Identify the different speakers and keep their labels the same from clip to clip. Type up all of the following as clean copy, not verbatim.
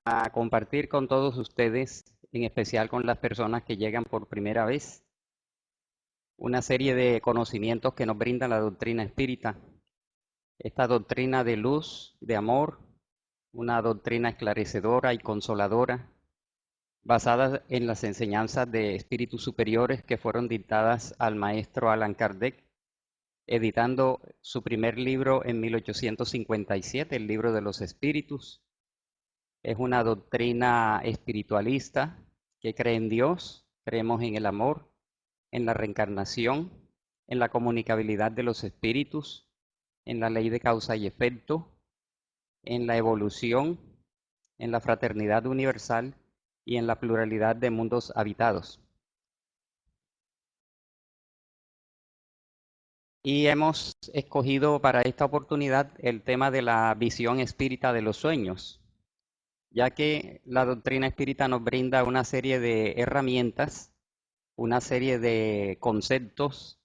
Speaker 1: a compartir con todos ustedes, en especial con las personas que llegan por primera vez, una serie de conocimientos que nos brinda la doctrina espírita. Esta doctrina de luz, de amor, una doctrina esclarecedora y consoladora, basada en las enseñanzas de espíritus superiores que fueron dictadas al maestro Allan Kardec, editando su primer libro en 1857, el Libro de los Espíritus. Es una doctrina espiritualista que cree en Dios, creemos en el amor, en la reencarnación, en la comunicabilidad de los espíritus, en la ley de causa y efecto, en la evolución, en la fraternidad universal y en la pluralidad de mundos habitados. Y hemos escogido para esta oportunidad el tema de la visión espírita de los sueños, ya que la doctrina espírita nos brinda una serie de herramientas, una serie de conceptos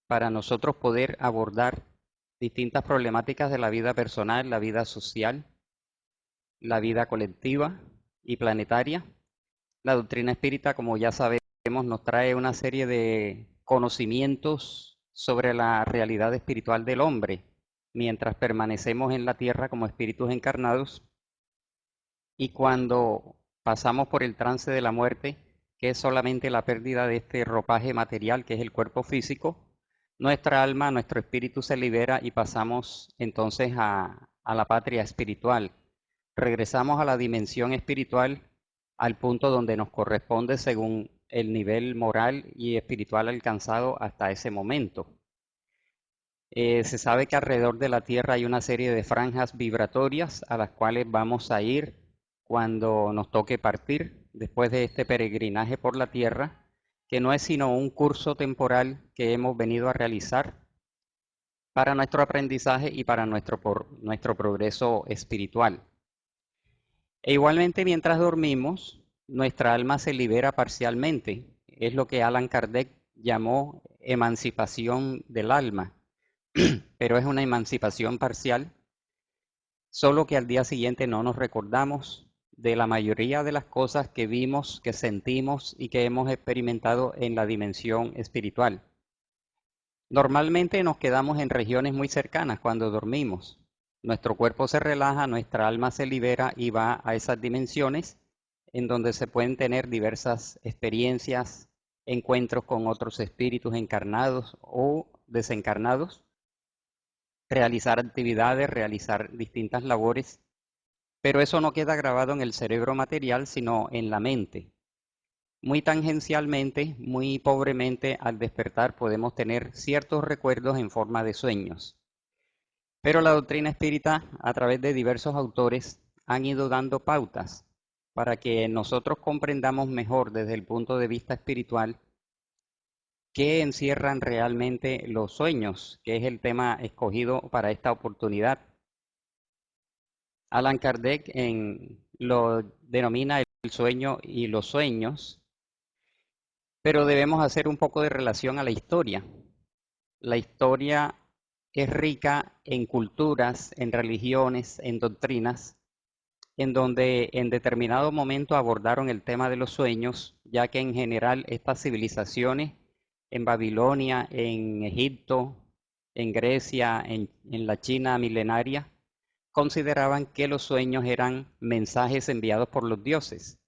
Speaker 1: para nosotros poder abordar distintas problemáticas de la vida personal, la vida social, la vida colectiva y planetaria. La doctrina espírita, como ya sabemos, nos trae una serie de conocimientos sobre la realidad espiritual del hombre, mientras permanecemos en la tierra como espíritus encarnados, y cuando pasamos por el trance de la muerte, que es solamente la pérdida de este ropaje material que es el cuerpo físico, nuestra alma, nuestro espíritu se libera y pasamos entonces a la patria espiritual. Regresamos a la dimensión espiritual, al punto donde nos corresponde según el nivel moral y espiritual alcanzado hasta ese momento. Se sabe que alrededor de la Tierra hay una serie de franjas vibratorias a las cuales vamos a ir cuando nos toque partir después de este peregrinaje por la Tierra, que no es sino un curso temporal que hemos venido a realizar para nuestro aprendizaje y para nuestro progreso espiritual. E igualmente, mientras dormimos, nuestra alma se libera parcialmente. Es lo que Allan Kardec llamó emancipación del alma, pero es una emancipación parcial, solo que al día siguiente no nos recordamos de la mayoría de las cosas que vimos, que sentimos y que hemos experimentado en la dimensión espiritual. Normalmente nos quedamos en regiones muy cercanas cuando dormimos. Nuestro cuerpo se relaja, nuestra alma se libera y va a esas dimensiones en donde se pueden tener diversas experiencias, encuentros con otros espíritus encarnados o desencarnados, realizar actividades, realizar distintas labores, pero eso no queda grabado en el cerebro material, sino en la mente. Muy tangencialmente, muy pobremente, al despertar podemos tener ciertos recuerdos en forma de sueños. Pero la doctrina espírita, a través de diversos autores, han ido dando pautas para que nosotros comprendamos mejor desde el punto de vista espiritual qué encierran realmente los sueños, que es el tema escogido para esta oportunidad. Allan Kardec lo denomina el sueño y los sueños, pero debemos hacer un poco de relación a la historia. La historia es rica en culturas, en religiones, en doctrinas, en donde en determinado momento abordaron el tema de los sueños, ya que en general estas civilizaciones, en Babilonia, en Egipto, en Grecia, en la China milenaria, consideraban que los sueños eran mensajes enviados por los dioses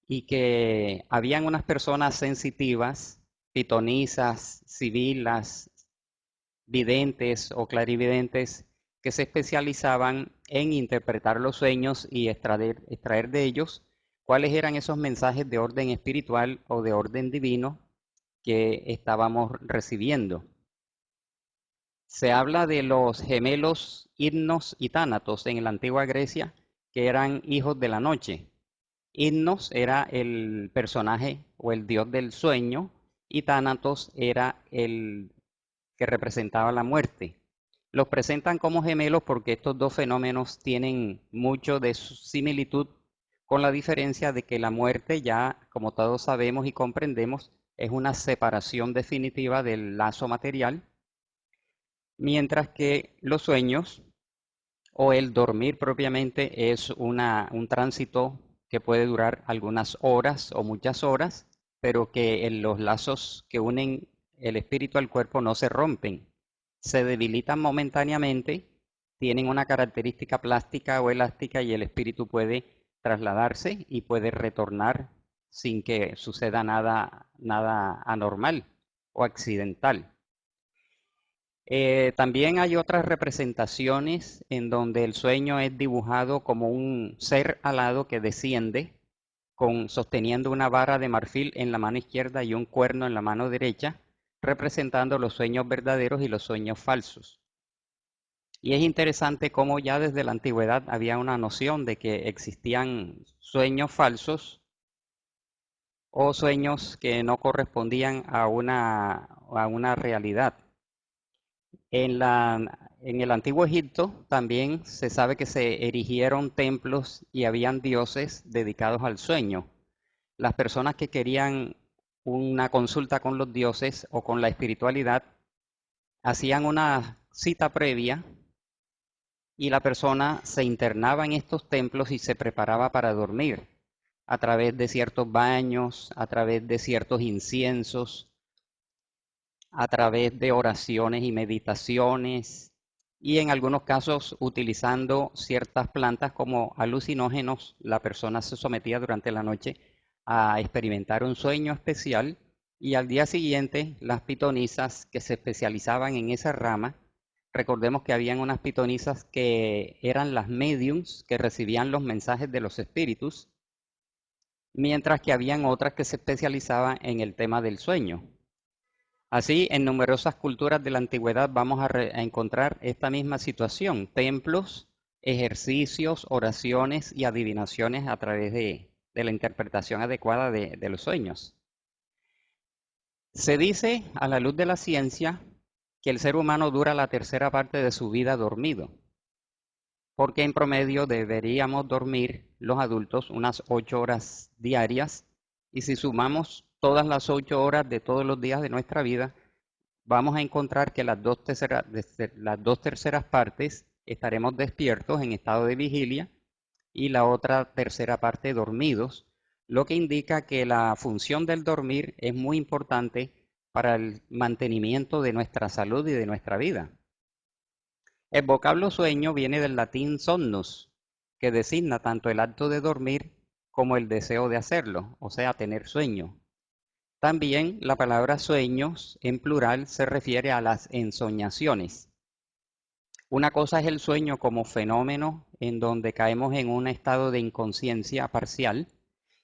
Speaker 1: y que habían unas personas sensitivas, pitonisas, sibilas, videntes o clarividentes, que se especializaban en interpretar los sueños y extraer de ellos cuáles eran esos mensajes de orden espiritual o de orden divino que estábamos recibiendo. Se habla de los gemelos Hipnos y Tánatos en la antigua Grecia, que eran hijos de la noche. Hipnos era el personaje o el dios del sueño y Tánatos era el que representaba la muerte. Los presentan como gemelos porque estos dos fenómenos tienen mucho de similitud, con la diferencia de que la muerte ya, como todos sabemos y comprendemos, es una separación definitiva del lazo material, mientras que los sueños o el dormir propiamente es un tránsito que puede durar algunas horas o muchas horas, pero que en los lazos que unen el espíritu al cuerpo no se rompen, se debilitan momentáneamente, tienen una característica plástica o elástica y el espíritu puede trasladarse y puede retornar sin que suceda nada anormal o accidental. También hay otras representaciones en donde el sueño es dibujado como un ser alado que desciende sosteniendo una vara de marfil en la mano izquierda y un cuerno en la mano derecha, representando los sueños verdaderos y los sueños falsos. Y es interesante cómo ya desde la antigüedad había una noción de que existían sueños falsos o sueños que no correspondían a una realidad. En el antiguo Egipto también se sabe que se erigieron templos y habían dioses dedicados al sueño. Las personas que querían una consulta con los dioses o con la espiritualidad hacían una cita previa y la persona se internaba en estos templos y se preparaba para dormir a través de ciertos baños, a través de ciertos inciensos, a través de oraciones y meditaciones, y en algunos casos utilizando ciertas plantas como alucinógenos, la persona se sometía durante la noche a experimentar un sueño especial y al día siguiente las pitonisas que se especializaban en esa rama, recordemos que habían unas pitonisas que eran las mediums que recibían los mensajes de los espíritus, mientras que habían otras que se especializaban en el tema del sueño. Así, en numerosas culturas de la antigüedad vamos a encontrar esta misma situación, templos, ejercicios, oraciones y adivinaciones a través de la interpretación adecuada de los sueños. Se dice, a la luz de la ciencia, que el ser humano dura la tercera parte de su vida dormido, porque en promedio deberíamos dormir los adultos unas 8 horas diarias, y si sumamos todas las 8 horas de todos los días de nuestra vida, vamos a encontrar que las dos terceras partes estaremos despiertos en estado de vigilia y la otra tercera parte dormidos, lo que indica que la función del dormir es muy importante para el mantenimiento de nuestra salud y de nuestra vida. El vocablo sueño viene del latín somnus, que designa tanto el acto de dormir como el deseo de hacerlo, o sea, tener sueño. También la palabra sueños en plural se refiere a las ensoñaciones. Una cosa es el sueño como fenómeno en donde caemos en un estado de inconsciencia parcial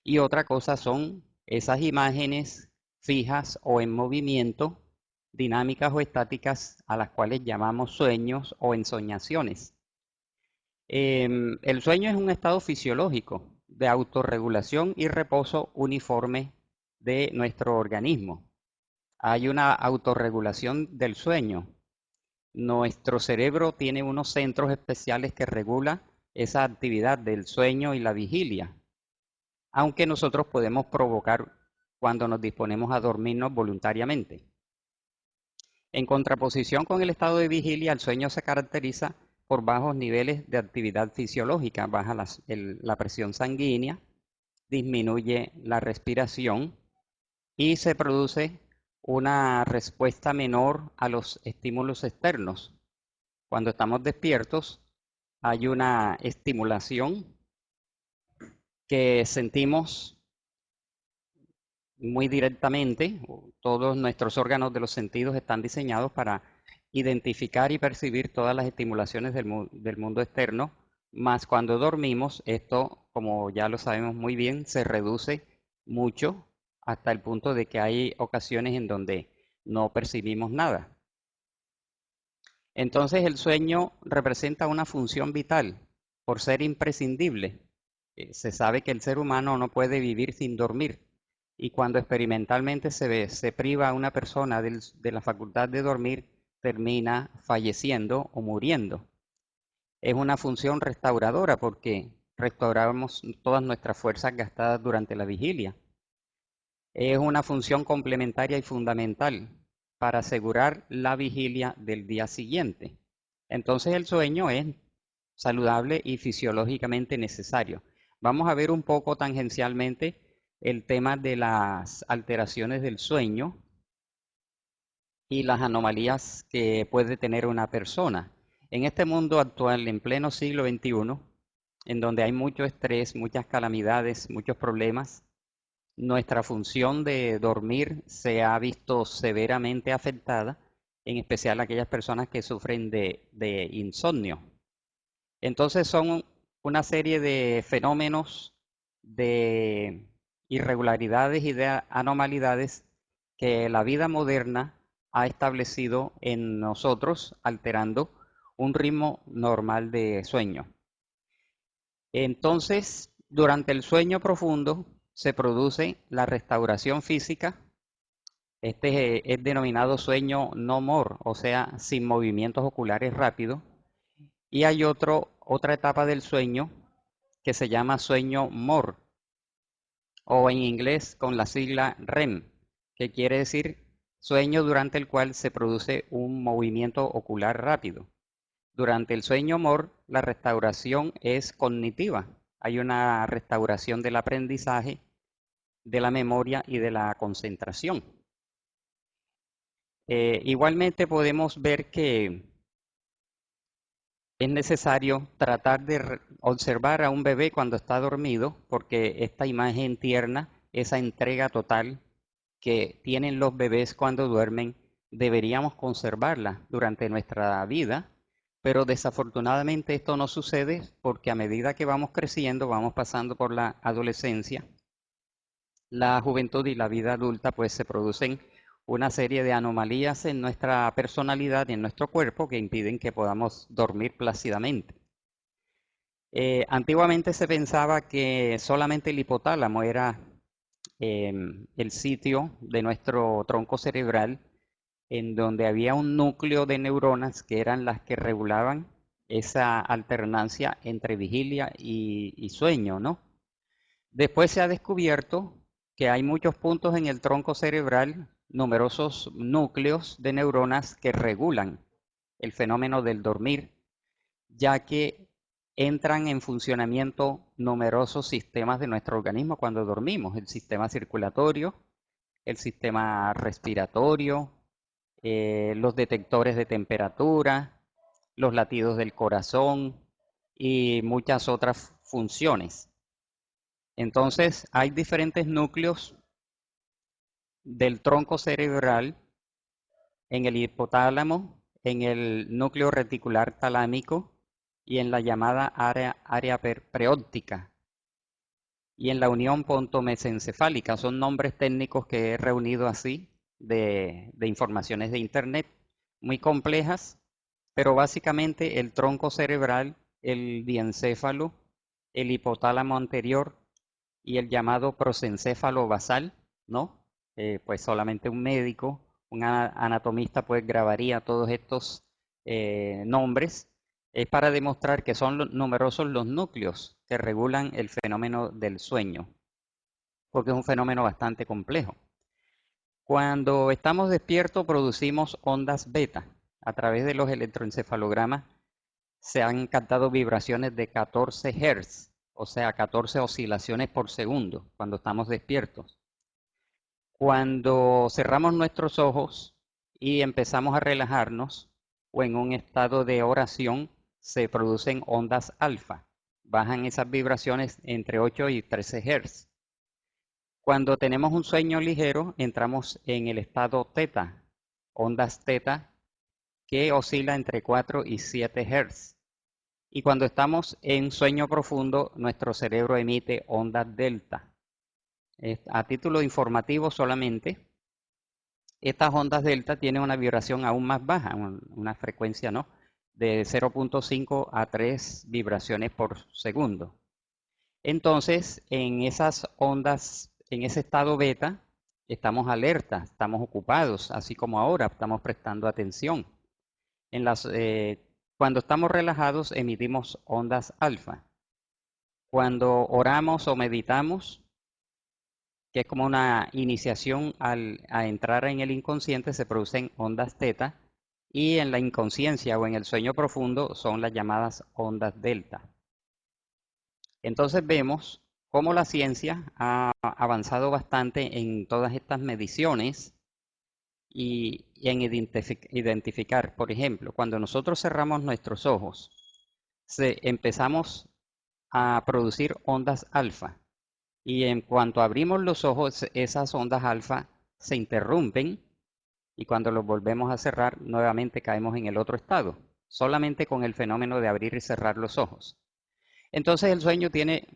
Speaker 1: y otra cosa son esas imágenes fijas o en movimiento, dinámicas o estáticas a las cuales llamamos sueños o ensoñaciones. El sueño es un estado fisiológico de autorregulación y reposo uniforme de nuestro organismo. Hay una autorregulación del sueño. Nuestro cerebro tiene unos centros especiales que regula esa actividad del sueño y la vigilia, aunque nosotros podemos provocar cuando nos disponemos a dormirnos voluntariamente. En contraposición con el estado de vigilia, el sueño se caracteriza por bajos niveles de actividad fisiológica, baja la presión sanguínea, disminuye la respiración y se produce una respuesta menor a los estímulos externos. Cuando estamos despiertos, hay una estimulación que sentimos muy directamente. Todos nuestros órganos de los sentidos están diseñados para identificar y percibir todas las estimulaciones del mundo externo, más cuando dormimos, esto, como ya lo sabemos muy bien, se reduce mucho hasta el punto de que hay ocasiones en donde no percibimos nada. Entonces el sueño representa una función vital por ser imprescindible. Se sabe que el ser humano no puede vivir sin dormir y cuando experimentalmente se priva a una persona de la facultad de dormir, termina falleciendo o muriendo. Es una función restauradora porque restauramos todas nuestras fuerzas gastadas durante la vigilia. Es una función complementaria y fundamental para asegurar la vigilia del día siguiente. Entonces el sueño es saludable y fisiológicamente necesario. Vamos a ver un poco tangencialmente el tema de las alteraciones del sueño y las anomalías que puede tener una persona. En este mundo actual, en pleno siglo XXI, en donde hay mucho estrés, muchas calamidades, muchos problemas, nuestra función de dormir se ha visto severamente afectada, en especial aquellas personas que sufren de insomnio. Entonces son una serie de fenómenos, de irregularidades y de anomalidades que la vida moderna ha establecido en nosotros, alterando un ritmo normal de sueño. Entonces, durante el sueño profundo se produce la restauración física. Este es denominado sueño no more, o sea, sin movimientos oculares rápidos. Y hay otra etapa del sueño que se llama sueño more, o en inglés con la sigla REM, que quiere decir sueño durante el cual se produce un movimiento ocular rápido. Durante el sueño more, la restauración es cognitiva. Hay una restauración del aprendizaje, de la memoria y de la concentración. Igualmente podemos ver que es necesario tratar de observar a un bebé cuando está dormido, porque esta imagen tierna, esa entrega total que tienen los bebés cuando duermen, deberíamos conservarla durante nuestra vida, pero desafortunadamente esto no sucede porque a medida que vamos creciendo, vamos pasando por la adolescencia, la juventud y la vida adulta, pues se producen una serie de anomalías en nuestra personalidad y en nuestro cuerpo que impiden que podamos dormir plácidamente. Antiguamente se pensaba que solamente el hipotálamo era el sitio de nuestro tronco cerebral en donde había un núcleo de neuronas que eran las que regulaban esa alternancia entre vigilia y sueño, ¿no? Después se ha descubierto que hay muchos puntos en el tronco cerebral, numerosos núcleos de neuronas que regulan el fenómeno del dormir, ya que entran en funcionamiento numerosos sistemas de nuestro organismo cuando dormimos: el sistema circulatorio, el sistema respiratorio, los detectores de temperatura, los latidos del corazón y muchas otras funciones. Entonces, hay diferentes núcleos del tronco cerebral en el hipotálamo, en el núcleo reticular talámico y en la llamada área preóptica y en la unión pontomesencefálica. Son nombres técnicos que he reunido así de informaciones de internet, muy complejas, pero básicamente el tronco cerebral, el diencéfalo, el hipotálamo anterior y el llamado prosencéfalo basal, ¿no? Pues solamente un médico, un anatomista, pues grabaría todos estos nombres. Es para demostrar que son numerosos los núcleos que regulan el fenómeno del sueño, porque es un fenómeno bastante complejo. Cuando estamos despiertos producimos ondas beta. A través de los electroencefalogramas se han captado vibraciones de 14 Hz, o sea, 14 oscilaciones por segundo cuando estamos despiertos. Cuando cerramos nuestros ojos y empezamos a relajarnos o en un estado de oración, se producen ondas alfa. Bajan esas vibraciones entre 8 y 13 Hz. Cuando tenemos un sueño ligero, entramos en el estado teta, ondas teta, que oscila entre 4 y 7 Hz. Y cuando estamos en sueño profundo, nuestro cerebro emite ondas delta. A título informativo solamente, estas ondas delta tienen una vibración aún más baja, una frecuencia, ¿no?, de 0.5 a 3 vibraciones por segundo. Entonces, en esas ondas, en ese estado beta, estamos alerta, estamos ocupados, así como ahora estamos prestando atención. Cuando estamos relajados, emitimos ondas alfa. Cuando oramos o meditamos, que es como una iniciación a entrar en el inconsciente, se producen ondas teta y en la inconsciencia o en el sueño profundo son las llamadas ondas delta. Entonces vemos cómo la ciencia ha avanzado bastante en todas estas mediciones y en identificar, por ejemplo, cuando nosotros cerramos nuestros ojos, empezamos a producir ondas alfa. Y en cuanto abrimos los ojos, esas ondas alfa se interrumpen y cuando los volvemos a cerrar, nuevamente caemos en el otro estado, solamente con el fenómeno de abrir y cerrar los ojos. Entonces el sueño tiene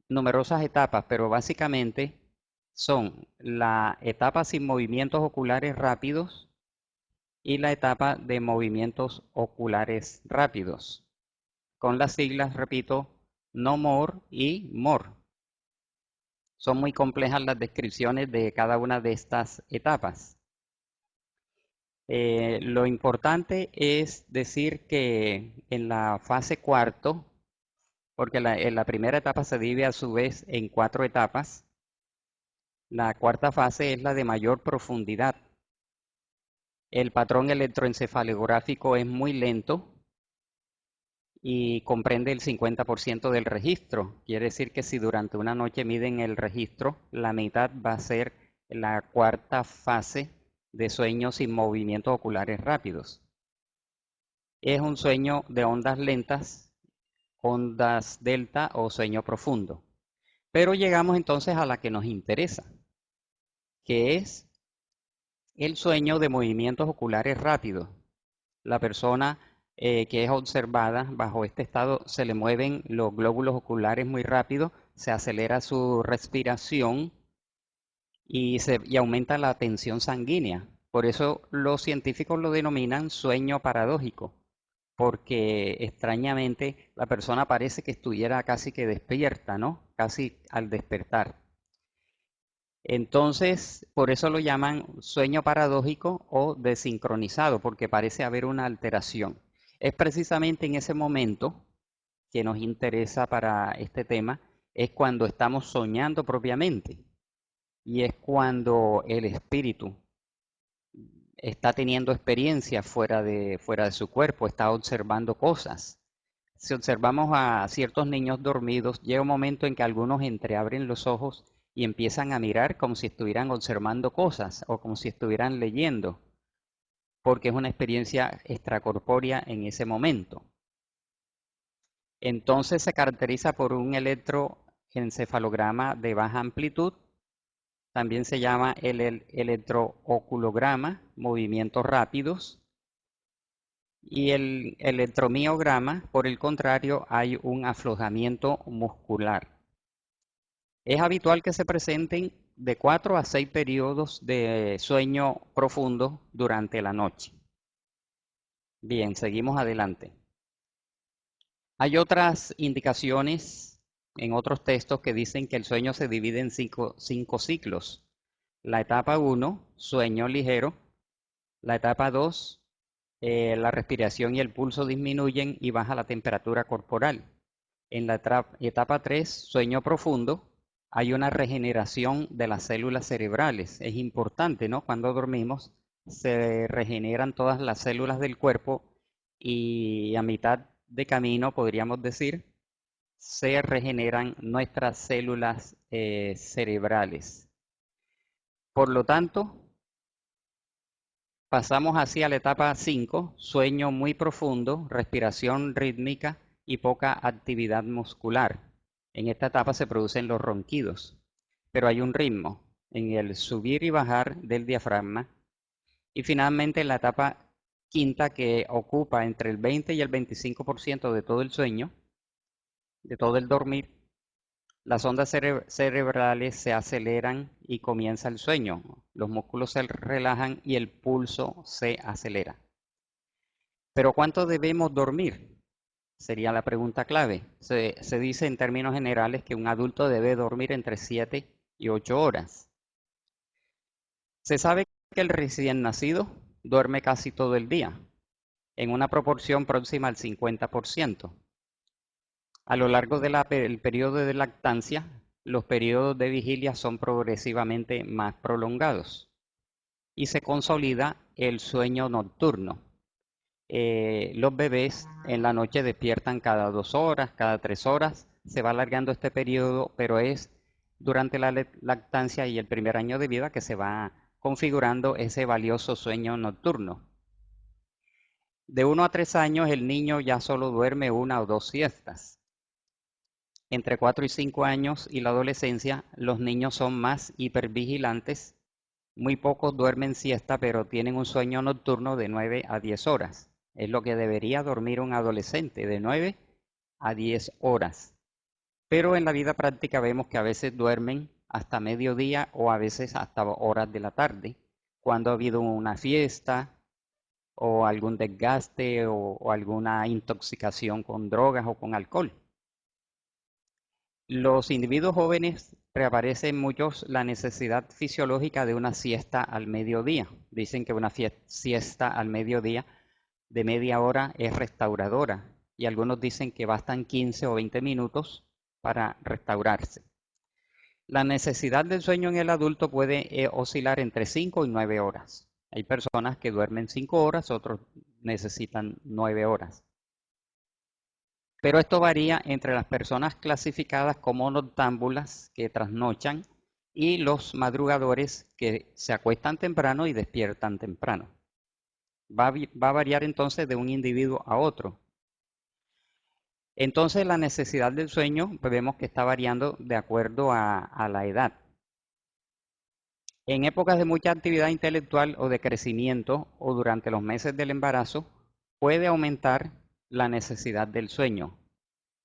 Speaker 1: numerosas etapas, pero básicamente son la etapa sin movimientos oculares rápidos y la etapa de movimientos oculares rápidos. Con las siglas, repito, no more y more. Son muy complejas las descripciones de cada una de estas etapas. Lo importante es decir que en la fase cuarto, porque en la primera etapa se divide a su vez en 4 etapas, la cuarta fase es la de mayor profundidad. El patrón electroencefalográfico es muy lento y comprende el 50% del registro. Quiere decir que si durante una noche miden el registro, la mitad va a ser la cuarta fase de sueño sin movimientos oculares rápidos. Es un sueño de ondas lentas, ondas delta o sueño profundo. Pero llegamos entonces a la que nos interesa, que es el sueño de movimientos oculares rápidos. La persona que es observada bajo este estado se le mueven los glóbulos oculares muy rápido, se acelera su respiración y aumenta la tensión sanguínea. Por eso los científicos lo denominan sueño paradójico, porque extrañamente la persona parece que estuviera casi que despierta, ¿no? Casi al despertar. Entonces, por eso lo llaman sueño paradójico o desincronizado, porque parece haber una alteración. Es precisamente en ese momento que nos interesa para este tema, es cuando estamos soñando propiamente y es cuando el espíritu está teniendo experiencia fuera de su cuerpo, está observando cosas. Si observamos a ciertos niños dormidos, llega un momento en que algunos entreabren los ojos y empiezan a mirar como si estuvieran observando cosas o como si estuvieran leyendo, porque es una experiencia extracorpórea en ese momento. Entonces se caracteriza por un electroencefalograma de baja amplitud, también se llama el electrooculograma, movimientos rápidos, y el electromiograma, por el contrario, hay un aflojamiento muscular. Es habitual que se presenten de 4 a 6 periodos de sueño profundo durante la noche. Bien, seguimos adelante. Hay otras indicaciones en otros textos que dicen que el sueño se divide en cinco ciclos. La etapa 1, sueño ligero. La etapa 2, la respiración y el pulso disminuyen y baja la temperatura corporal. En la etapa 3, sueño profundo, hay una regeneración de las células cerebrales. Es importante, ¿no? Cuando dormimos se regeneran todas las células del cuerpo y a mitad de camino, podríamos decir, se regeneran nuestras células cerebrales. Por lo tanto, pasamos hacia la etapa 5, sueño muy profundo, respiración rítmica y poca actividad muscular. En esta etapa se producen los ronquidos, pero hay un ritmo en el subir y bajar del diafragma. Y finalmente en la etapa quinta, que ocupa entre el 20 y el 25% de todo el sueño, de todo el dormir, las ondas cerebrales se aceleran y comienza el sueño. Los músculos se relajan y el pulso se acelera. ¿Pero cuánto debemos dormir? Sería la pregunta clave. Se dice en términos generales que un adulto debe dormir entre 7 y 8 horas. Se sabe que el recién nacido duerme casi todo el día, en una proporción próxima al 50%. A lo largo del periodo de lactancia, los periodos de vigilia son progresivamente más prolongados y se consolida el sueño nocturno. los bebés en la noche despiertan cada 2 horas, cada 3 horas. Se va alargando este periodo, pero es durante la lactancia y el primer año de vida que se va configurando ese valioso sueño nocturno. De 1 a 3 años el niño ya solo duerme 1 o 2 siestas. Entre 4 y 5 años y la adolescencia, los niños son más hipervigilantes. Muy pocos duermen siesta, pero tienen un sueño nocturno de 9 a 10 horas. Es lo que debería dormir un adolescente, de 9 a 10 horas. Pero en la vida práctica vemos que a veces duermen hasta mediodía o a veces hasta horas de la tarde, cuando ha habido una fiesta o algún desgaste o alguna intoxicación con drogas o con alcohol. Los individuos jóvenes reaparece en muchos la necesidad fisiológica de una siesta al mediodía. Dicen que una siesta al mediodía de media hora es restauradora y algunos dicen que bastan 15 o 20 minutos para restaurarse. La necesidad del sueño en el adulto puede oscilar entre 5 y 9 horas. Hay personas que duermen 5 horas, otros necesitan 9 horas. Pero esto varía entre las personas clasificadas como noctámbulas que trasnochan y los madrugadores que se acuestan temprano y despiertan temprano. Va a variar entonces de un individuo a otro. Entonces la necesidad del sueño pues vemos que está variando de acuerdo a la edad. En épocas de mucha actividad intelectual o de crecimiento o durante los meses del embarazo puede aumentar la necesidad del sueño,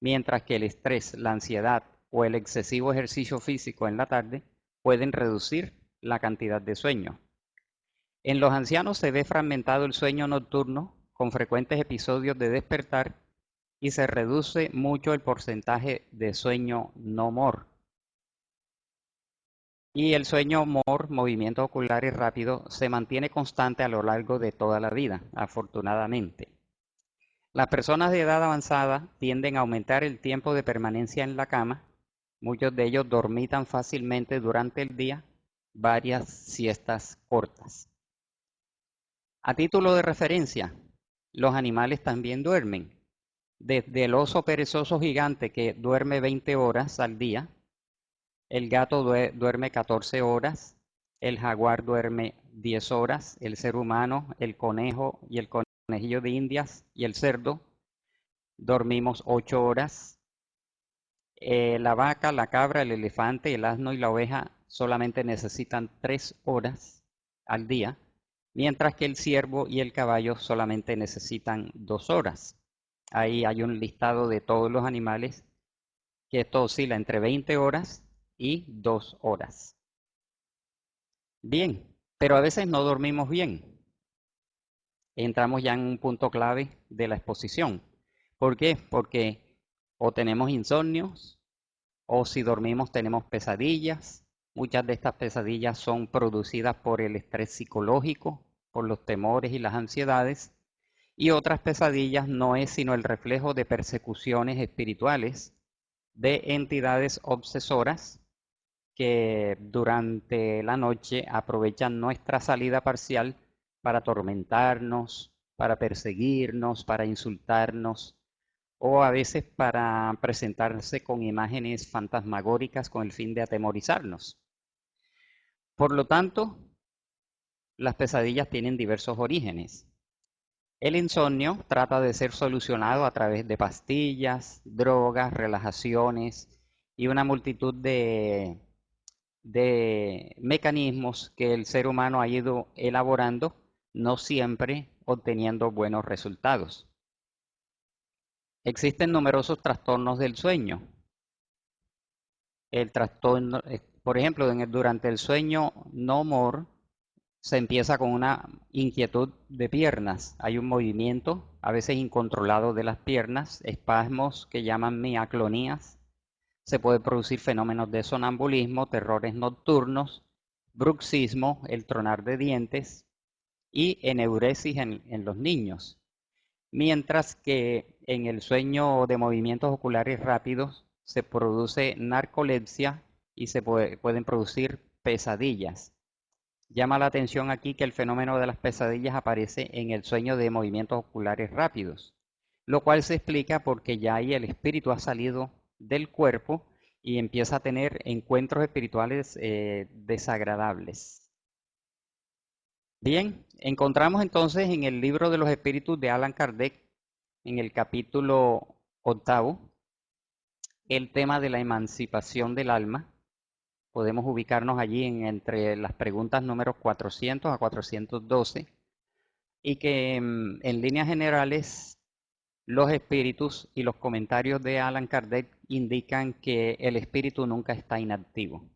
Speaker 1: mientras que el estrés, la ansiedad o el excesivo ejercicio físico en la tarde pueden reducir la cantidad de sueño. En los ancianos se ve fragmentado el sueño nocturno con frecuentes episodios de despertar y se reduce mucho el porcentaje de sueño no MOR. Y el sueño MOR, movimientos oculares rápidos, se mantiene constante a lo largo de toda la vida, afortunadamente. Las personas de edad avanzada tienden a aumentar el tiempo de permanencia en la cama. Muchos de ellos dormitan fácilmente durante el día, varias siestas cortas. A título de referencia, los animales también duermen. Desde el oso perezoso gigante que duerme 20 horas al día, el gato duerme 14 horas, el jaguar duerme 10 horas, el ser humano, el conejo y el conejillo de Indias y el cerdo dormimos 8 horas. La vaca, la cabra, el elefante, el asno y la oveja solamente necesitan 3 horas al día, mientras que el ciervo y el caballo solamente necesitan 2 horas. Ahí hay un listado de todos los animales que esto oscila entre 20 horas y 2 horas. Bien, pero a veces no dormimos bien. Entramos ya en un punto clave de la exposición. ¿Por qué? Porque o tenemos insomnios, o si dormimos tenemos pesadillas. Muchas de estas pesadillas son producidas por el estrés psicológico, por los temores y las ansiedades. Y otras pesadillas no es sino el reflejo de persecuciones espirituales de entidades obsesoras que durante la noche aprovechan nuestra salida parcial para atormentarnos, para perseguirnos, para insultarnos o a veces para presentarse con imágenes fantasmagóricas con el fin de atemorizarnos. Por lo tanto, las pesadillas tienen diversos orígenes. El insomnio trata de ser solucionado a través de pastillas, drogas, relajaciones y una multitud de mecanismos que el ser humano ha ido elaborando, no siempre obteniendo buenos resultados. Existen numerosos trastornos del sueño. El trastorno, por ejemplo, durante el sueño no MOR se empieza con una inquietud de piernas. Hay un movimiento, a veces incontrolado de las piernas, espasmos que llaman miaclonías. Se puede producir fenómenos de sonambulismo, terrores nocturnos, bruxismo, el tronar de dientes y eneuresis en los niños. Mientras que en el sueño de movimientos oculares rápidos se produce narcolepsia y se pueden producir pesadillas. Llama la atención aquí que el fenómeno de las pesadillas aparece en el sueño de movimientos oculares rápidos, lo cual se explica porque ya ahí el espíritu ha salido del cuerpo y empieza a tener encuentros espirituales desagradables. Bien, encontramos entonces en el libro de los espíritus de Allan Kardec, en el capítulo 8, el tema de la emancipación del alma. Podemos ubicarnos allí entre las preguntas números 400 a 412 y que en líneas generales los espíritus y los comentarios de Allan Kardec indican que el espíritu nunca está inactivo.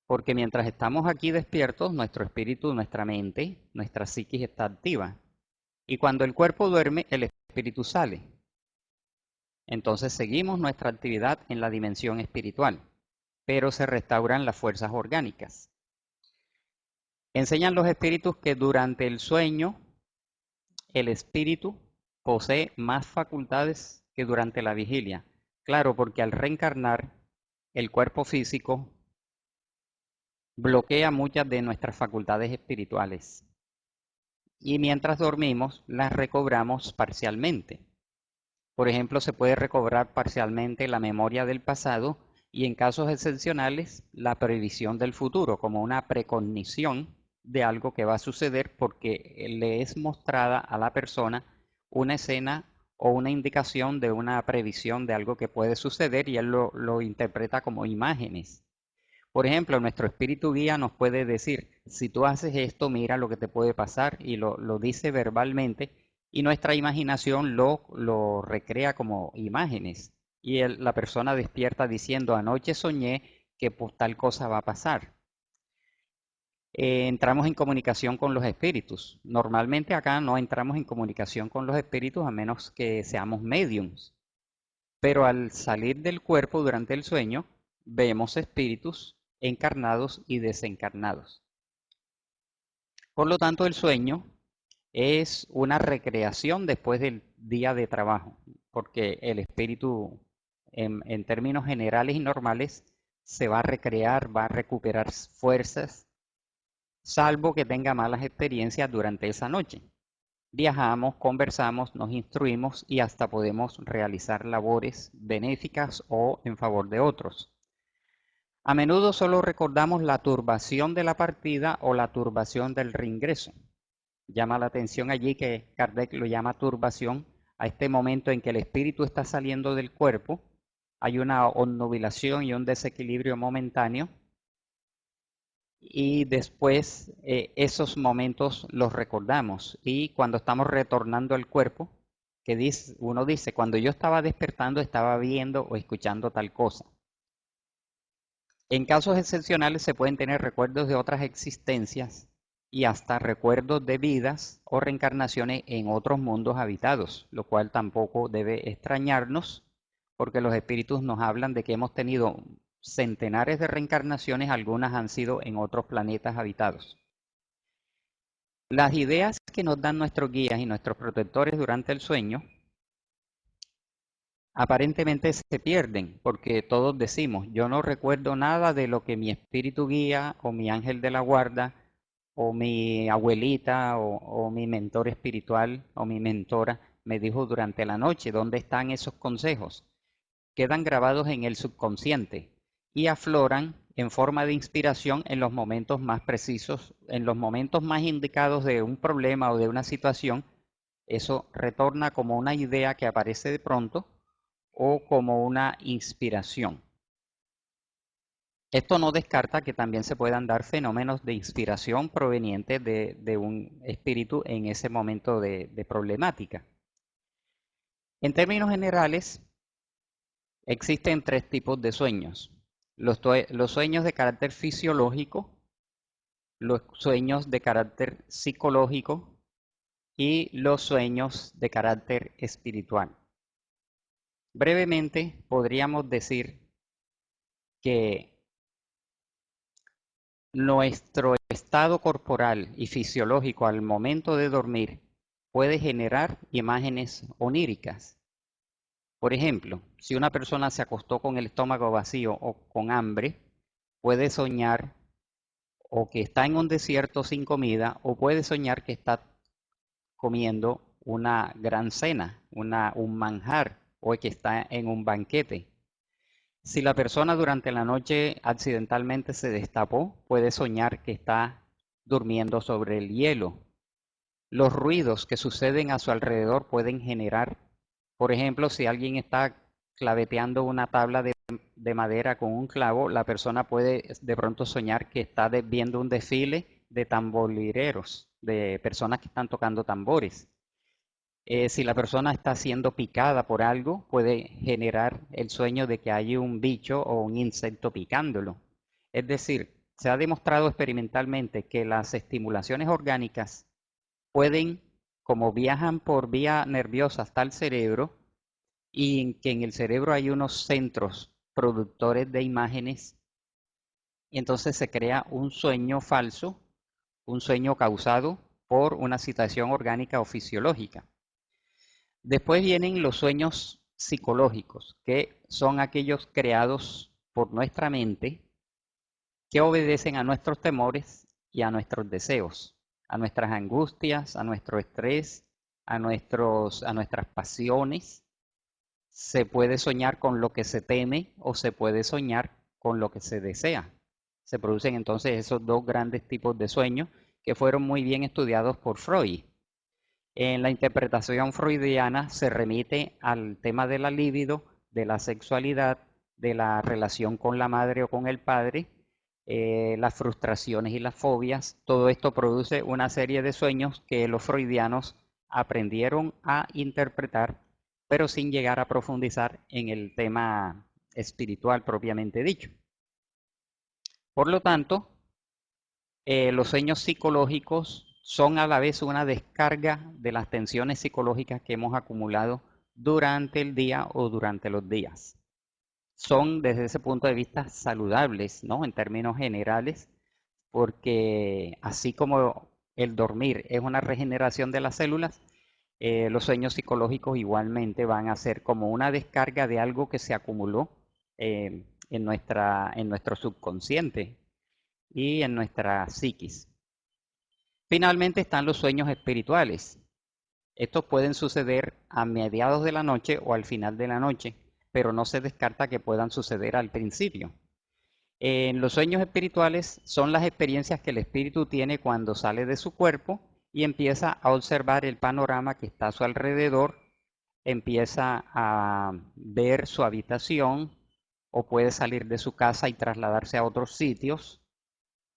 Speaker 1: Porque mientras estamos aquí despiertos, nuestro espíritu, nuestra mente, nuestra psiquis está activa. Y cuando el cuerpo duerme, el espíritu sale. Entonces seguimos nuestra actividad en la dimensión espiritual, pero se restauran las fuerzas orgánicas. Enseñan los espíritus que durante el sueño el espíritu posee más facultades que durante la vigilia. Claro, porque al reencarnar, el cuerpo físico bloquea muchas de nuestras facultades espirituales. Y mientras dormimos, las recobramos parcialmente. Por ejemplo, se puede recobrar parcialmente la memoria del pasado y en casos excepcionales la previsión del futuro, como una precognición de algo que va a suceder porque le es mostrada a la persona una escena o una indicación de una previsión de algo que puede suceder y él lo interpreta como imágenes. Por ejemplo, nuestro espíritu guía nos puede decir, si tú haces esto, mira lo que te puede pasar, y lo dice verbalmente, y nuestra imaginación lo recrea como imágenes. Y la persona despierta diciendo, anoche soñé que pues, tal cosa va a pasar. Entramos en comunicación con los espíritus. Normalmente acá no entramos en comunicación con los espíritus a menos que seamos mediums. Pero al salir del cuerpo durante el sueño, vemos espíritus encarnados y desencarnados. Por lo tanto, el sueño es una recreación después del día de trabajo, porque el espíritu, en términos generales y normales, se va a recrear, va a recuperar fuerzas, salvo que tenga malas experiencias durante esa noche. Viajamos, conversamos, nos instruimos y hasta podemos realizar labores benéficas o en favor de otros. A menudo solo recordamos la turbación de la partida o la turbación del reingreso. Llama la atención allí que Kardec lo llama turbación a este momento en que el espíritu está saliendo del cuerpo, hay una obnubilación y un desequilibrio momentáneo y después esos momentos los recordamos y cuando estamos retornando al cuerpo, uno dice, cuando yo estaba despertando estaba viendo o escuchando tal cosa. En casos excepcionales se pueden tener recuerdos de otras existencias y hasta recuerdos de vidas o reencarnaciones en otros mundos habitados, lo cual tampoco debe extrañarnos porque los espíritus nos hablan de que hemos tenido centenares de reencarnaciones, algunas han sido en otros planetas habitados. Las ideas que nos dan nuestros guías y nuestros protectores durante el sueño aparentemente se pierden, porque todos decimos, yo no recuerdo nada de lo que mi espíritu guía o mi ángel de la guarda o mi abuelita o mi mentor espiritual o mi mentora me dijo durante la noche. ¿Dónde están esos consejos? Quedan grabados en el subconsciente y afloran en forma de inspiración en los momentos más precisos, en los momentos más indicados de un problema o de una situación. Eso retorna como una idea que aparece de pronto o como una inspiración. Esto no descarta que también se puedan dar fenómenos de inspiración provenientes de un espíritu en ese momento de problemática. En términos generales, existen tres tipos de sueños. Los sueños de carácter fisiológico, los sueños de carácter psicológico y los sueños de carácter espiritual. Brevemente, podríamos decir que nuestro estado corporal y fisiológico al momento de dormir puede generar imágenes oníricas. Por ejemplo, si una persona se acostó con el estómago vacío o con hambre, puede soñar o que está en un desierto sin comida, o puede soñar que está comiendo una gran cena, un manjar, o que está en un banquete. Si la persona durante la noche accidentalmente se destapó, puede soñar que está durmiendo sobre el hielo. Los ruidos que suceden a su alrededor pueden generar, por ejemplo, si alguien está claveteando una tabla de madera con un clavo, la persona puede de pronto soñar que está viendo un desfile de tamborileros, de personas que están tocando tambores. Si la persona está siendo picada por algo, puede generar el sueño de que hay un bicho o un insecto picándolo. Es decir, se ha demostrado experimentalmente que las estimulaciones orgánicas pueden, como viajan por vía nerviosa hasta el cerebro, y que en el cerebro hay unos centros productores de imágenes, y entonces se crea un sueño falso, un sueño causado por una situación orgánica o fisiológica. Después vienen los sueños psicológicos, que son aquellos creados por nuestra mente, que obedecen a nuestros temores y a nuestros deseos, a nuestras angustias, a nuestro estrés, a nuestras pasiones. Se puede soñar con lo que se teme o se puede soñar con lo que se desea. Se producen entonces esos dos grandes tipos de sueños que fueron muy bien estudiados por Freud. En la interpretación freudiana se remite al tema de la libido, de la sexualidad, de la relación con la madre o con el padre, las frustraciones y las fobias. Todo esto produce una serie de sueños que los freudianos aprendieron a interpretar, pero sin llegar a profundizar en el tema espiritual propiamente dicho. Por lo tanto, los sueños psicológicos son a la vez una descarga de las tensiones psicológicas que hemos acumulado durante el día o durante los días. Son desde ese punto de vista saludables, ¿no? En términos generales, porque así como el dormir es una regeneración de las células, los sueños psicológicos igualmente van a ser como una descarga de algo que se acumuló en nuestro subconsciente y en nuestra psiquis. Finalmente están los sueños espirituales. Estos pueden suceder a mediados de la noche o al final de la noche, pero no se descarta que puedan suceder al principio. En los sueños espirituales son las experiencias que el espíritu tiene cuando sale de su cuerpo y empieza a observar el panorama que está a su alrededor, empieza a ver su habitación o puede salir de su casa y trasladarse a otros sitios.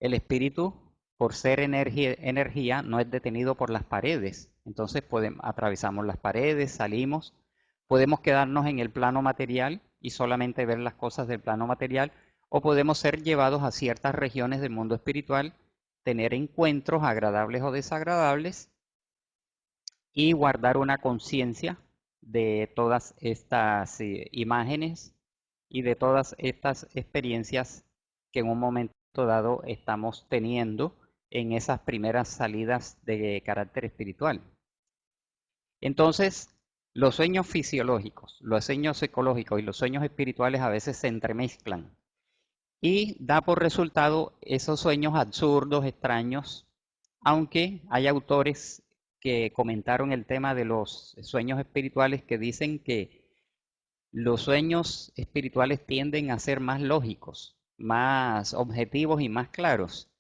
Speaker 1: El espíritu, por ser energía, no es detenido por las paredes. Entonces atravesamos las paredes, salimos, podemos quedarnos en el plano material y solamente ver las cosas del plano material, o podemos ser llevados a ciertas regiones del mundo espiritual, tener encuentros agradables o desagradables y guardar una conciencia de todas estas imágenes y de todas estas experiencias que en un momento dado estamos teniendo en esas primeras salidas de carácter espiritual. Entonces, los sueños fisiológicos, los sueños psicológicos y los sueños espirituales a veces se entremezclan y da por resultado esos sueños absurdos, extraños, aunque hay autores que comentaron el tema de los sueños espirituales que dicen que los sueños espirituales tienden a ser más lógicos, más objetivos y más claros,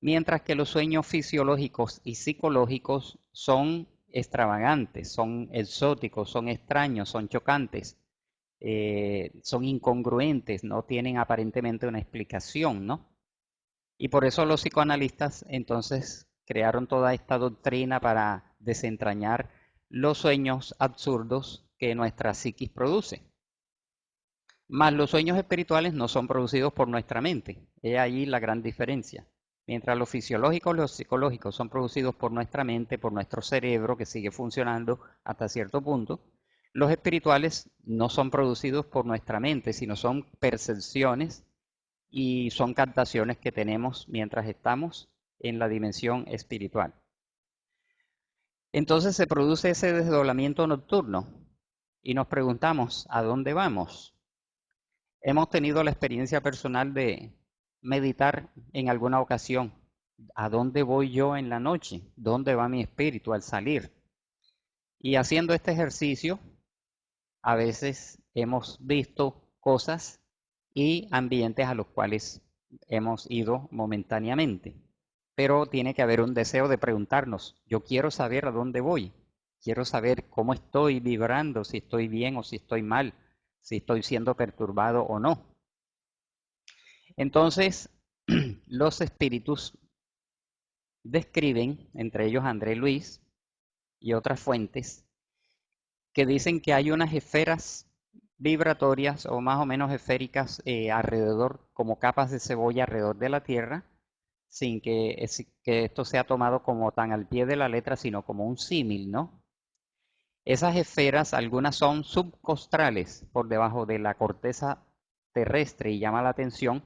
Speaker 1: mientras que los sueños fisiológicos y psicológicos son extravagantes, son exóticos, son extraños, son chocantes, son incongruentes, no tienen aparentemente una explicación, ¿no? Y por eso los psicoanalistas entonces crearon toda esta doctrina para desentrañar los sueños absurdos que nuestra psiquis produce. Mas los sueños espirituales no son producidos por nuestra mente. He ahí la gran diferencia. Mientras los fisiológicos y los psicológicos son producidos por nuestra mente, por nuestro cerebro, que sigue funcionando hasta cierto punto, los espirituales no son producidos por nuestra mente, sino son percepciones y son captaciones que tenemos mientras estamos en la dimensión espiritual. Entonces se produce ese desdoblamiento nocturno y nos preguntamos, ¿a dónde vamos? Hemos tenido la experiencia personal de meditar en alguna ocasión, ¿a dónde voy yo en la noche? ¿Dónde va mi espíritu al salir? Y haciendo este ejercicio, a veces hemos visto cosas y ambientes a los cuales hemos ido momentáneamente. Pero tiene que haber un deseo de preguntarnos, yo quiero saber a dónde voy, quiero saber cómo estoy vibrando, si estoy bien o si estoy mal, si estoy siendo perturbado o no. Entonces, los espíritus describen, entre ellos André Luis y otras fuentes, que dicen que hay unas esferas vibratorias o más o menos esféricas alrededor, como capas de cebolla alrededor de la Tierra, sin que esto sea tomado como tan al pie de la letra, sino como un símil, ¿no? Esas esferas, algunas son subcostrales por debajo de la corteza terrestre y llama la atención,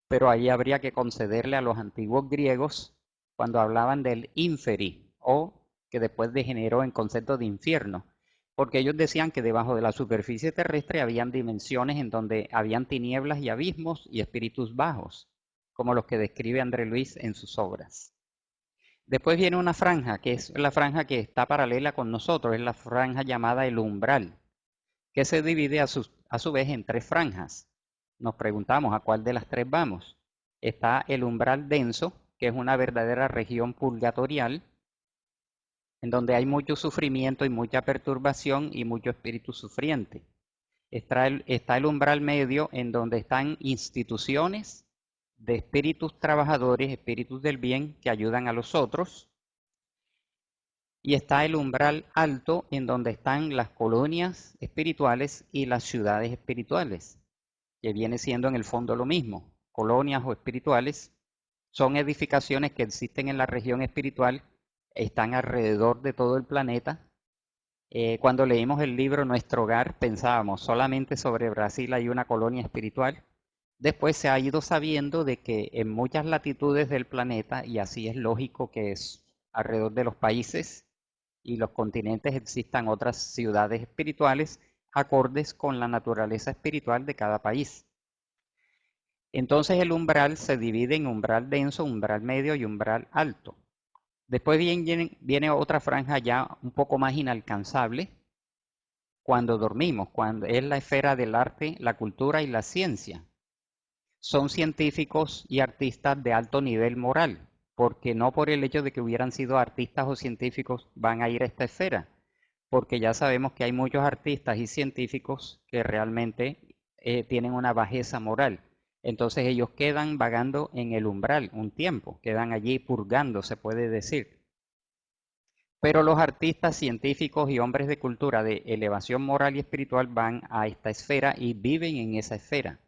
Speaker 1: pero ahí habría que concederle a los antiguos griegos cuando hablaban del inferi, o que después degeneró en concepto de infierno, porque ellos decían que debajo de la superficie terrestre habían dimensiones en donde habían tinieblas y abismos y espíritus bajos, como los que describe André Luis en sus obras. Después viene una franja, que es la franja que está paralela con nosotros, es la franja llamada el umbral, que se divide a su vez en tres franjas. Nos preguntamos a cuál de las tres vamos. Está el umbral denso, que es una verdadera región purgatorial, en donde hay mucho sufrimiento y mucha perturbación y mucho espíritu sufriente. Está el umbral medio, en donde están instituciones de espíritus trabajadores, espíritus del bien, que ayudan a los otros. Y está el umbral alto, en donde están las colonias espirituales y las ciudades espirituales, que viene siendo en el fondo lo mismo. Colonias o espirituales son edificaciones que existen en la región espiritual, están alrededor de todo el planeta. Cuando leímos el libro Nuestro Hogar, pensábamos solamente sobre Brasil hay una colonia espiritual. Después se ha ido sabiendo de que en muchas latitudes del planeta, y así es lógico que es alrededor de los países y los continentes, existan otras ciudades espirituales acordes con la naturaleza espiritual de cada país. Entonces el umbral se divide en umbral denso, umbral medio y umbral alto. Después viene otra franja ya un poco más inalcanzable cuando dormimos, cuando es la esfera del arte, la cultura y la ciencia. Son científicos y artistas de alto nivel moral, porque no por el hecho de que hubieran sido artistas o científicos van a ir a esta esfera, porque ya sabemos que hay muchos artistas y científicos que realmente tienen una bajeza moral. Entonces ellos quedan vagando en el umbral un tiempo, quedan allí purgando, se puede decir. Pero los artistas, científicos y hombres de cultura de elevación moral y espiritual van a esta esfera y viven en esa esfera.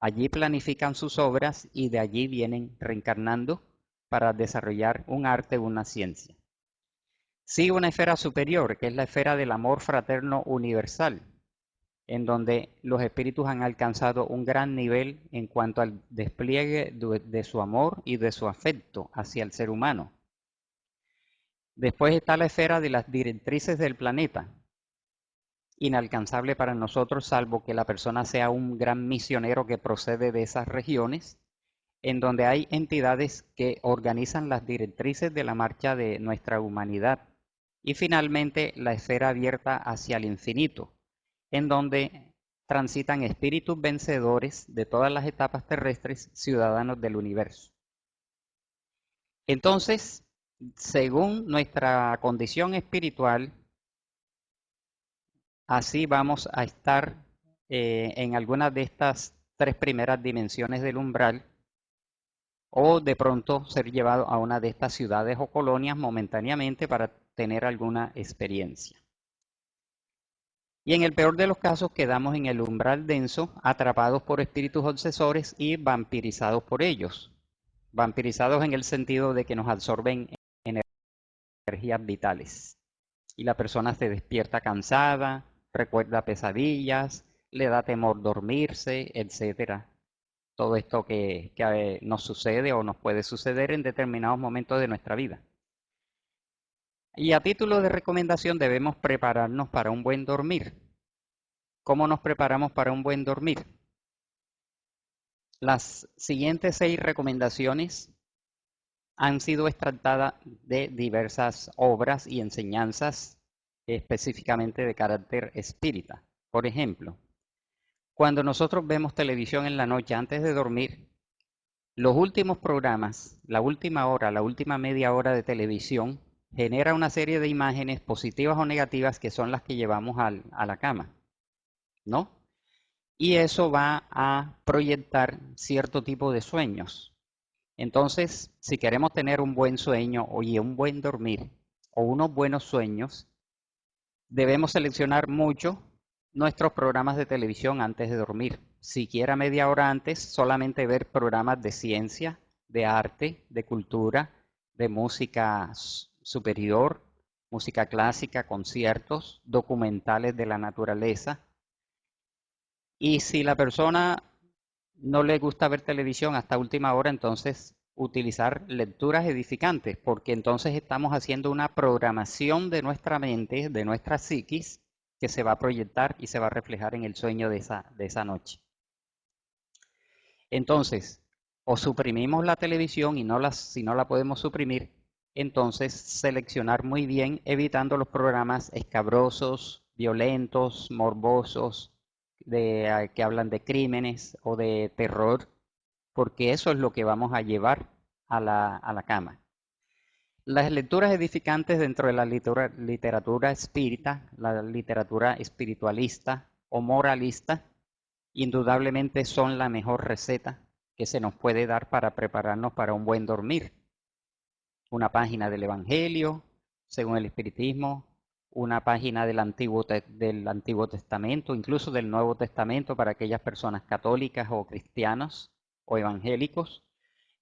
Speaker 1: Allí planifican sus obras y de allí vienen reencarnando para desarrollar un arte o una ciencia. Sigue una esfera superior, que es la esfera del amor fraterno universal, en donde los espíritus han alcanzado un gran nivel en cuanto al despliegue de su amor y de su afecto hacia el ser humano. Después está la esfera de las directrices del planeta, inalcanzable para nosotros salvo que la persona sea un gran misionero que procede de esas regiones, en donde hay entidades que organizan las directrices de la marcha de nuestra humanidad. Y finalmente la esfera abierta hacia el infinito, en donde transitan espíritus vencedores de todas las etapas terrestres, ciudadanos del universo. Entonces, según nuestra condición espiritual, así vamos a estar en algunas de estas tres primeras dimensiones del umbral, o de pronto ser llevado a una de estas ciudades o colonias momentáneamente para tener alguna experiencia. Y en el peor de los casos quedamos en el umbral denso, atrapados por espíritus obsesores y vampirizados por ellos. Vampirizados en el sentido de que nos absorben energías vitales. Y la persona se despierta cansada, recuerda pesadillas, le da temor dormirse, etcétera. Todo esto que nos sucede o nos puede suceder en determinados momentos de nuestra vida. Y a título de recomendación debemos prepararnos para un buen dormir. ¿Cómo nos preparamos para un buen dormir? Las siguientes 6 recomendaciones han sido extractadas de diversas obras y enseñanzas específicamente de carácter espírita. Por ejemplo, cuando nosotros vemos televisión en la noche antes de dormir, los últimos programas, la última hora, la última media hora de televisión, genera una serie de imágenes positivas o negativas que son las que llevamos a la cama, ¿no? Y eso va a proyectar cierto tipo de sueños. Entonces, si queremos tener un buen sueño y un buen dormir o unos buenos sueños, debemos seleccionar mucho nuestros programas de televisión antes de dormir. Siquiera media hora antes, solamente ver programas de ciencia, de arte, de cultura, de música superior, música clásica, conciertos, documentales de la naturaleza. Y si la persona no le gusta ver televisión hasta última hora, entonces utilizar lecturas edificantes, porque entonces estamos haciendo una programación de nuestra mente, de nuestra psiquis, que se va a proyectar y se va a reflejar en el sueño de esa noche. Entonces, o suprimimos la televisión y si no la podemos suprimir, entonces seleccionar muy bien, evitando los programas escabrosos, violentos, morbosos, que hablan de crímenes o de terror, porque eso es lo que vamos a llevar a la cama. Las lecturas edificantes dentro de la literatura espírita, la literatura espiritualista o moralista, indudablemente son la mejor receta que se nos puede dar para prepararnos para un buen dormir. Una página del Evangelio, según el Espiritismo, una página del Antiguo Testamento, incluso del Nuevo Testamento para aquellas personas católicas o cristianos o evangélicos.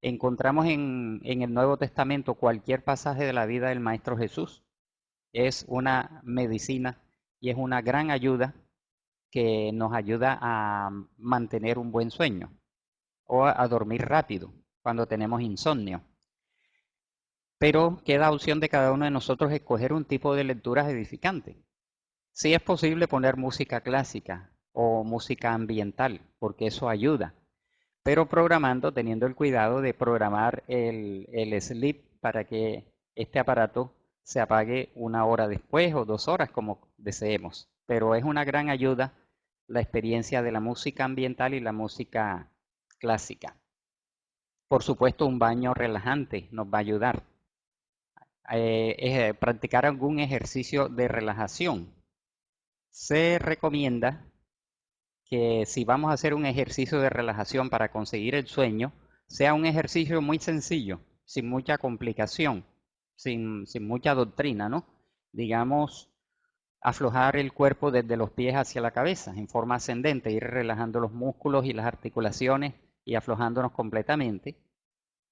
Speaker 1: Encontramos en el Nuevo Testamento cualquier pasaje de la vida del Maestro Jesús. Es una medicina y es una gran ayuda que nos ayuda a mantener un buen sueño o a dormir rápido cuando tenemos insomnio. Pero queda opción de cada uno de nosotros escoger un tipo de lecturas edificante. Sí es posible poner música clásica o música ambiental, porque eso ayuda, pero programando, teniendo el cuidado de programar el sleep para que este aparato se apague 1 hora después o 2 horas, como deseemos. Pero es una gran ayuda la experiencia de la música ambiental y la música clásica. Por supuesto, un baño relajante nos va a ayudar. Practicar algún ejercicio de relajación. Se recomienda que si vamos a hacer un ejercicio de relajación para conseguir el sueño, sea un ejercicio muy sencillo, sin mucha complicación, sin mucha doctrina, ¿no? Digamos, aflojar el cuerpo desde los pies hacia la cabeza en forma ascendente, ir relajando los músculos y las articulaciones y aflojándonos completamente.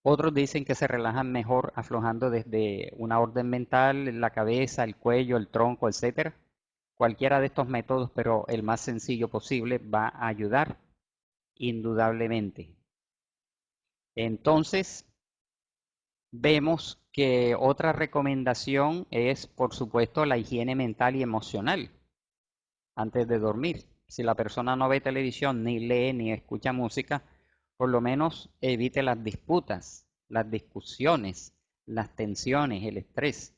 Speaker 1: Otros dicen que se relajan mejor aflojando desde una orden mental, la cabeza, el cuello, el tronco, etcétera. Cualquiera de estos métodos, pero el más sencillo posible, va a ayudar indudablemente. Entonces, vemos que otra recomendación es, por supuesto, la higiene mental y emocional antes de dormir. Si la persona no ve televisión, ni lee, ni escucha música, por lo menos evite las disputas, las discusiones, las tensiones, el estrés.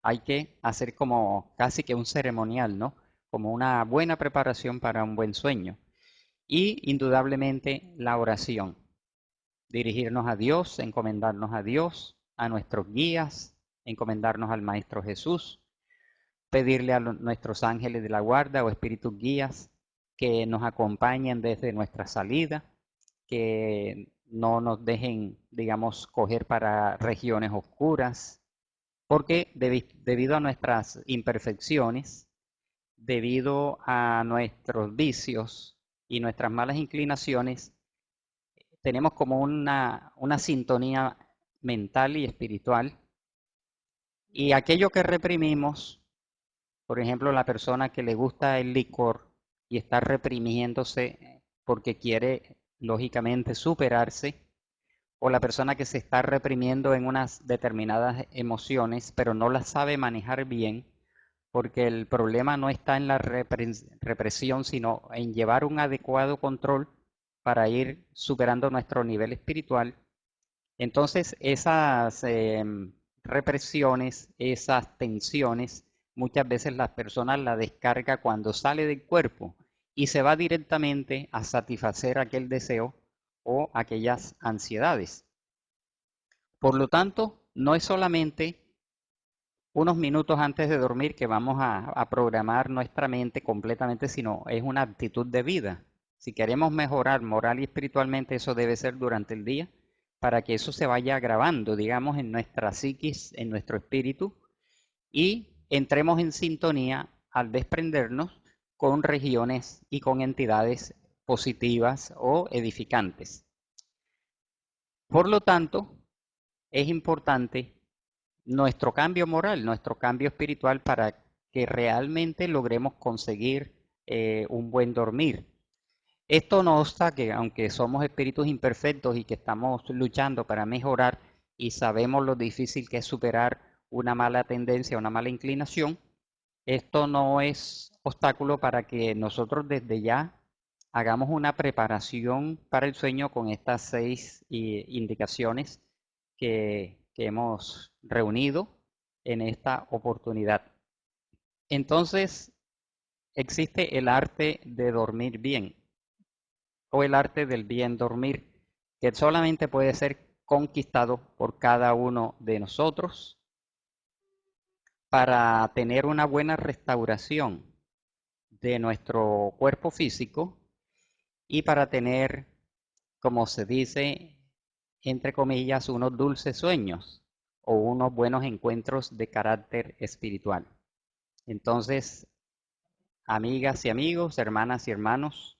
Speaker 1: Hay que hacer como casi que un ceremonial, ¿no? Como una buena preparación para un buen sueño. Y indudablemente la oración. Dirigirnos a Dios, encomendarnos a Dios, a nuestros guías, encomendarnos al Maestro Jesús, pedirle a nuestros ángeles de la guarda o espíritus guías que nos acompañen desde nuestra salida, que no nos dejen, digamos, coger para regiones oscuras, porque debido a nuestras imperfecciones, debido a nuestros vicios y nuestras malas inclinaciones, tenemos como una sintonía mental y espiritual, y aquello que reprimimos, por ejemplo, la persona que le gusta el licor y está reprimiéndose porque quiere, lógicamente, superarse, o la persona que se está reprimiendo en unas determinadas emociones, pero no las sabe manejar bien, porque el problema no está en la represión, sino en llevar un adecuado control para ir superando nuestro nivel espiritual. Entonces, esas represiones, esas tensiones, muchas veces las personas la descarga cuando sale del cuerpo y se va directamente a satisfacer aquel deseo o aquellas ansiedades. Por lo tanto, no es solamente unos minutos antes de dormir que vamos a programar nuestra mente completamente, sino es una actitud de vida. Si queremos mejorar moral y espiritualmente, eso debe ser durante el día, para que eso se vaya grabando, digamos, en nuestra psiquis, en nuestro espíritu, y entremos en sintonía al desprendernos con regiones y con entidades positivas o edificantes. Por lo tanto, es importante nuestro cambio moral, nuestro cambio espiritual para que realmente logremos conseguir un buen dormir. Esto no obsta que aunque somos espíritus imperfectos y que estamos luchando para mejorar y sabemos lo difícil que es superar una mala tendencia, una mala inclinación, esto no es obstáculo para que nosotros desde ya hagamos una preparación para el sueño con estas 6 indicaciones que hemos reunido en esta oportunidad. Entonces, existe el arte de dormir bien o el arte del bien dormir, que solamente puede ser conquistado por cada uno de nosotros para tener una buena restauración de nuestro cuerpo físico y para tener, como se dice, entre comillas, unos dulces sueños o unos buenos encuentros de carácter espiritual. Entonces, amigas y amigos, hermanas y hermanos,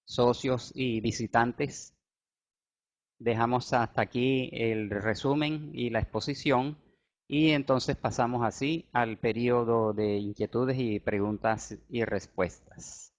Speaker 1: socios y visitantes, dejamos hasta aquí el resumen y la exposición y entonces pasamos así al periodo de inquietudes y preguntas y respuestas.